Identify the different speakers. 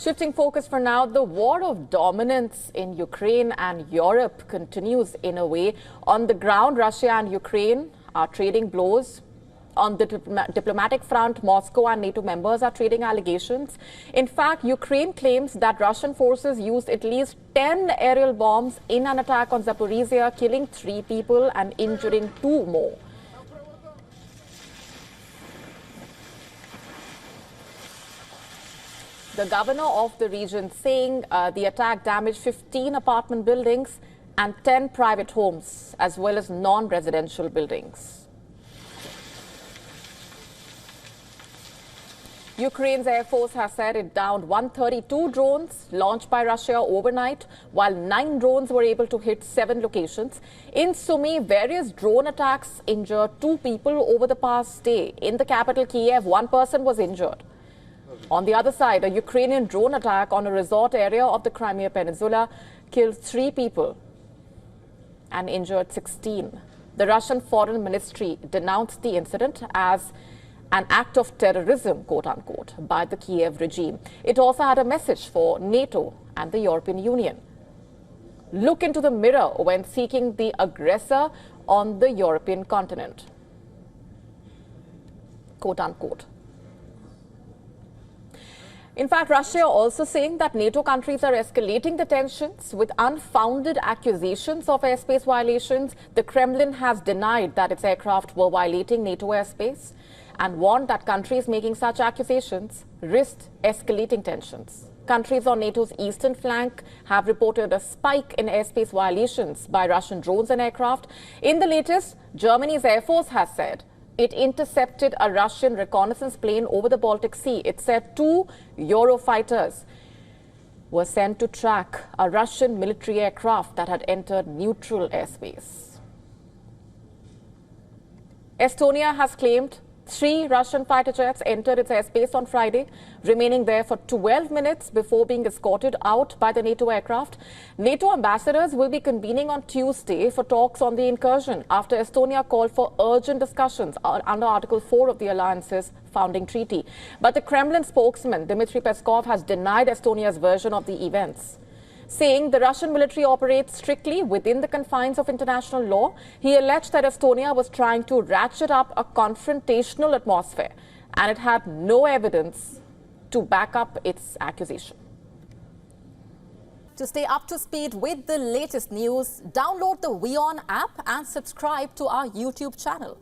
Speaker 1: Shifting focus for now, the war of dominance in Ukraine and Europe continues in a way. On the ground, Russia and Ukraine are trading blows. On the diplomatic front, Moscow and NATO members are trading allegations. In fact, Ukraine claims that Russian forces used at least 10 aerial bombs in an attack on Zaporizhzhia, killing 3 people and injuring 2 more. The governor of the region saying the attack damaged 15 apartment buildings and 10 private homes, as well as non-residential buildings. Ukraine's Air Force has said it downed 132 drones launched by Russia overnight, while 9 drones were able to hit 7 locations. In Sumy, various drone attacks injured 2 people over the past day. In the capital, Kyiv, 1 person was injured. On the other side, a Ukrainian drone attack on a resort area of the Crimea Peninsula killed 3 people and injured 16. The Russian Foreign Ministry denounced the incident as an act of terrorism, quote-unquote, by the Kyiv regime. It also had a message for NATO and the European Union. Look into the mirror when seeking the aggressor on the European continent, quote-unquote. In fact, Russia also saying that NATO countries are escalating the tensions with unfounded accusations of airspace violations. The Kremlin has denied that its aircraft were violating NATO airspace and warned that countries making such accusations risked escalating tensions. Countries on NATO's eastern flank have reported a spike in airspace violations by Russian drones and aircraft. In the latest, Germany's Air Force has said it intercepted a Russian reconnaissance plane over the Baltic Sea. It said 2 Eurofighters were sent to track a Russian military aircraft that had entered neutral airspace. Estonia has claimed 3 Russian fighter jets entered its airspace on Friday, remaining there for 12 minutes before being escorted out by the NATO aircraft. NATO ambassadors will be convening on Tuesday for talks on the incursion after Estonia called for urgent discussions under Article 4 of the alliance's founding treaty. But the Kremlin spokesman, Dmitry Peskov, has denied Estonia's version of the events, saying the Russian military operates strictly within the confines of international law. He alleged that Estonia was trying to ratchet up a confrontational atmosphere, and it had no evidence to back up its accusation. To stay up to speed with the latest news, download the WION app and subscribe to our YouTube channel.